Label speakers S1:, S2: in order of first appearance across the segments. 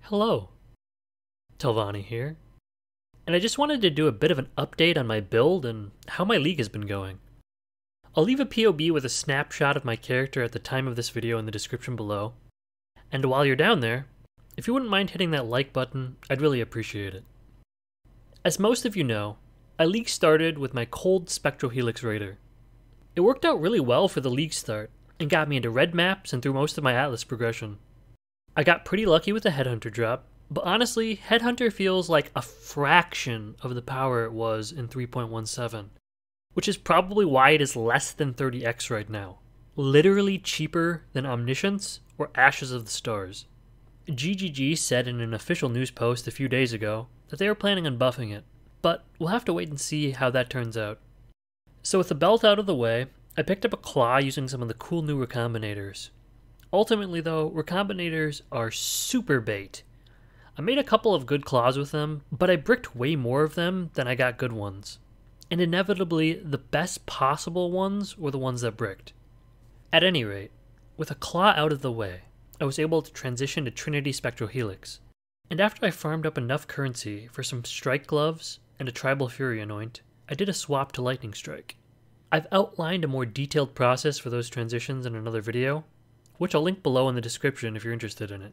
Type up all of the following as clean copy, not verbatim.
S1: Hello, Telvani here, and I just wanted to do a bit of an update on my build and how my league has been going. I'll leave a POB with a snapshot of my character at the time of this video in the description below, and while you're down there, if you wouldn't mind hitting that like button, I'd really appreciate it. As most of you know, I league started with my Cold Spectral Helix Raider. It worked out really well for the league start, and got me into red maps and through most of my Atlas progression. I got pretty lucky with the Headhunter drop, but honestly, Headhunter feels like a fraction of the power it was in 3.17, which is probably why it is less than 30x right now. Literally cheaper than Omniscience or Ashes of the Stars. GGG said in an official news post a few days ago that they were planning on buffing it, but we'll have to wait and see how that turns out. So with the belt out of the way, I picked up a claw using some of the cool new recombinators. Ultimately though, recombinators are super bait. I made a couple of good claws with them, but I bricked way more of them than I got good ones. And inevitably, the best possible ones were the ones that bricked. At any rate, with a claw out of the way, I was able to transition to Trinity Spectral Helix. And after I farmed up enough currency for some strike gloves and a tribal fury anoint, I did a swap to lightning strike. I've outlined a more detailed process for those transitions in another video, which I'll link below in the description if you're interested in it.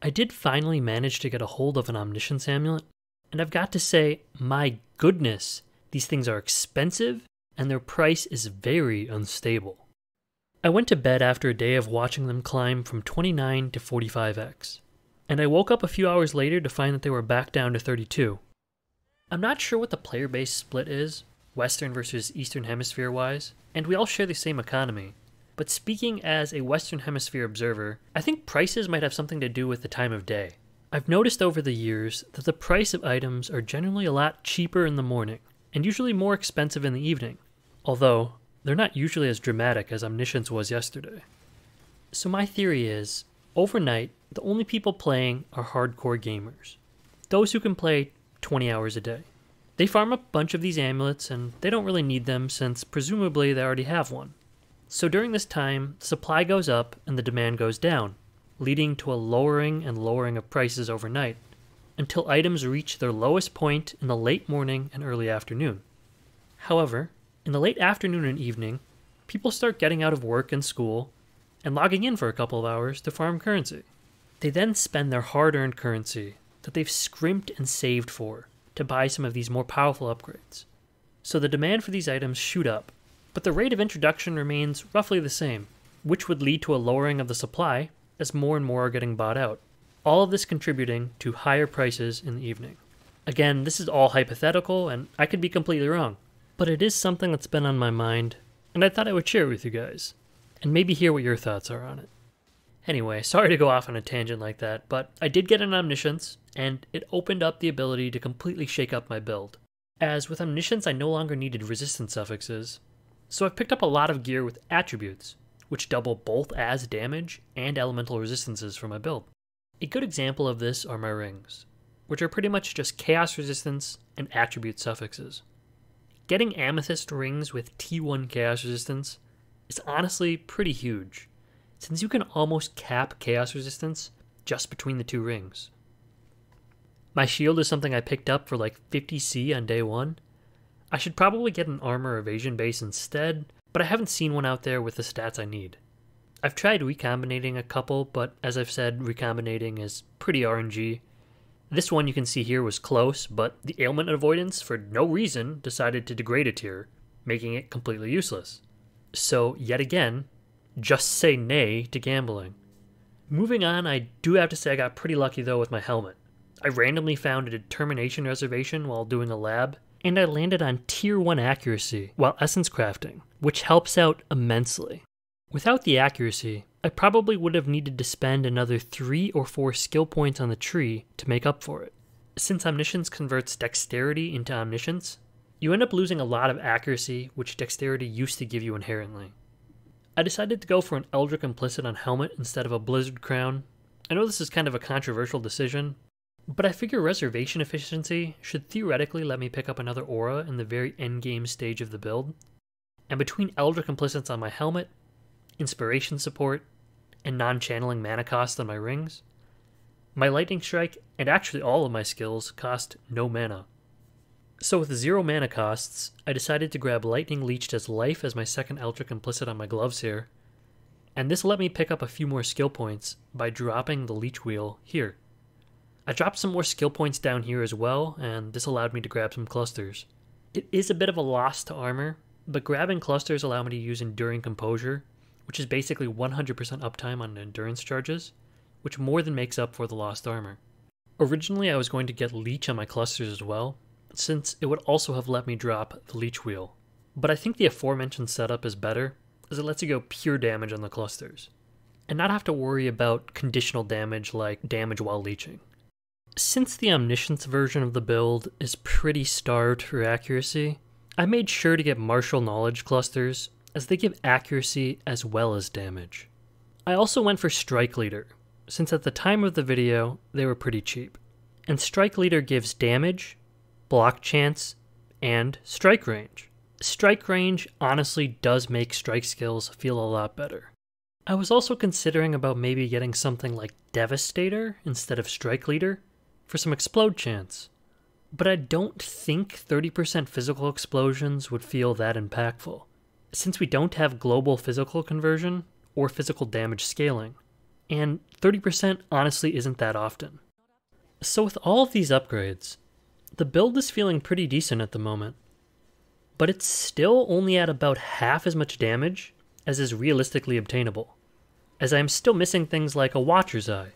S1: I did finally manage to get a hold of an Omniscience amulet, and I've got to say, my goodness, these things are expensive and their price is very unstable. I went to bed after a day of watching them climb from 29 to 45x, and I woke up a few hours later to find that they were back down to 32. I'm not sure what the player base split is, Western versus Eastern Hemisphere wise, and we all share the same economy. But speaking as a Western Hemisphere observer, I think prices might have something to do with the time of day. I've noticed over the years that the price of items are generally a lot cheaper in the morning, and usually more expensive in the evening, although they're not usually as dramatic as Omniscience was yesterday. So my theory is, overnight, the only people playing are hardcore gamers. Those who can play 20 hours a day. They farm a bunch of these amulets and they don't really need them since presumably they already have one. So during this time, supply goes up and the demand goes down, leading to a lowering and lowering of prices overnight, until items reach their lowest point in the late morning and early afternoon. However, in the late afternoon and evening, people start getting out of work and school and logging in for a couple of hours to farm currency. They then spend their hard-earned currency that they've scrimped and saved for to buy some of these more powerful upgrades. So the demand for these items shoot up, but the rate of introduction remains roughly the same, which would lead to a lowering of the supply as more and more are getting bought out. All of this contributing to higher prices in the evening. Again, this is all hypothetical and I could be completely wrong, but it is something that's been on my mind and I thought I would share it with you guys and maybe hear what your thoughts are on it. Anyway, sorry to go off on a tangent like that, but I did get an Omniscience and it opened up the ability to completely shake up my build. As with Omniscience I no longer needed resistance suffixes, so I've picked up a lot of gear with attributes, which double both as damage and elemental resistances for my build. A good example of this are my rings, which are pretty much just chaos resistance and attribute suffixes. Getting amethyst rings with T1 chaos resistance is honestly pretty huge, since you can almost cap chaos resistance just between the two rings. My shield is something I picked up for like 50C on day 1. I should probably get an armor evasion base instead, but I haven't seen one out there with the stats I need. I've tried recombinating a couple, but as I've said, recombinating is pretty RNG. This one you can see here was close, but the ailment avoidance for no reason decided to degrade a tier, making it completely useless. So yet again, just say nay to gambling. Moving on, I do have to say I got pretty lucky though with my helmet. I randomly found a determination reservation while doing a lab, and I landed on tier 1 accuracy while essence crafting, which helps out immensely. Without the accuracy, I probably would have needed to spend another 3 or 4 skill points on the tree to make up for it. Since Omniscience converts dexterity into Omniscience, you end up losing a lot of accuracy which dexterity used to give you inherently. I decided to go for an Eldritch Implicit on helmet instead of a Blizzard Crown. I know this is kind of a controversial decision, but I figure reservation efficiency should theoretically let me pick up another aura in the very endgame stage of the build. And between Eldritch Implicits on my helmet, inspiration support, and non-channeling mana cost on my rings, My Lightning Strike, and actually all of my skills, cost no mana. So with 0 mana costs, I decided to grab Lightning Leeched as Life as my second Eldritch Implicit on my gloves here, and this let me pick up a few more skill points by dropping the Leech Wheel here. I dropped some more skill points down here as well, and this allowed me to grab some clusters. It is a bit of a loss to armor, but grabbing clusters allow me to use Enduring Composure, which is basically 100% uptime on endurance charges, which more than makes up for the lost armor. Originally I was going to get Leech on my clusters as well, since it would also have let me drop the Leech Wheel. But I think the aforementioned setup is better, as it lets you go pure damage on the clusters, and not have to worry about conditional damage like damage while leeching. Since the Omniscience version of the build is pretty starved for accuracy, I made sure to get Martial Knowledge clusters, as they give accuracy as well as damage. I also went for Strike Leader, since at the time of the video, they were pretty cheap. And Strike Leader gives damage, block chance, and strike range. Strike range honestly does make strike skills feel a lot better. I was also considering about maybe getting something like Devastator instead of Strike Leader for some explode chance, but I don't think 30% physical explosions would feel that impactful, since we don't have global physical conversion or physical damage scaling, and 30% honestly isn't that often. So with all of these upgrades, the build is feeling pretty decent at the moment, but it's still only at about half as much damage as is realistically obtainable, as I am still missing things like a Watcher's Eye,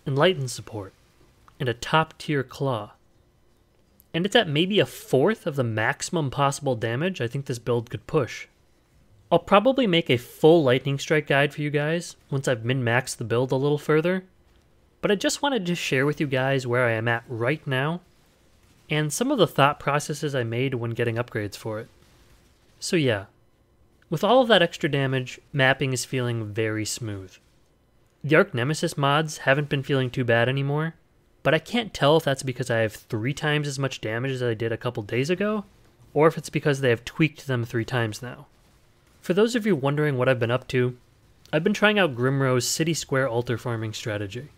S1: Enlighten support, and a top tier Claw. And it's at maybe a fourth of the maximum possible damage I think this build could push. I'll probably make a full Lightning Strike guide for you guys once I've min-maxed the build a little further, but I just wanted to share with you guys where I am at right now, and some of the thought processes I made when getting upgrades for it. So yeah, with all of that extra damage, mapping is feeling very smooth. The Arch Nemesis mods haven't been feeling too bad anymore, but I can't tell if that's because I have 3 times as much damage as I did a couple days ago, or if it's because they have tweaked them 3 times now. For those of you wondering what I've been up to, I've been trying out Grimrow's City Square altar farming strategy.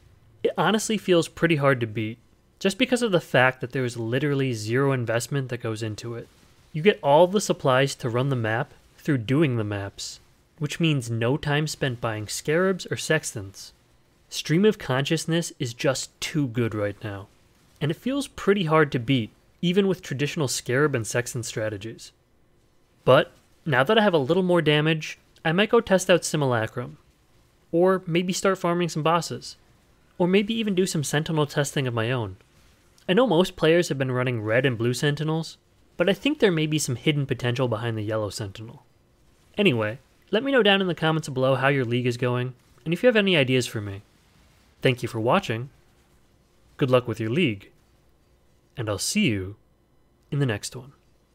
S1: It honestly feels pretty hard to beat, just because of the fact that there is literally 0 investment that goes into it. You get all the supplies to run the map through doing the maps, which means no time spent buying scarabs or sextants. Stream of Consciousness is just too good right now, and it feels pretty hard to beat, even with traditional scarab and sextant strategies. But now that I have a little more damage, I might go test out Simulacrum, or maybe start farming some bosses, or maybe even do some Sentinel testing of my own. I know most players have been running red and blue Sentinels, but I think there may be some hidden potential behind the yellow Sentinel. Anyway, let me know down in the comments below how your league is going, and if you have any ideas for me. Thank you for watching, good luck with your league, and I'll see you in the next one.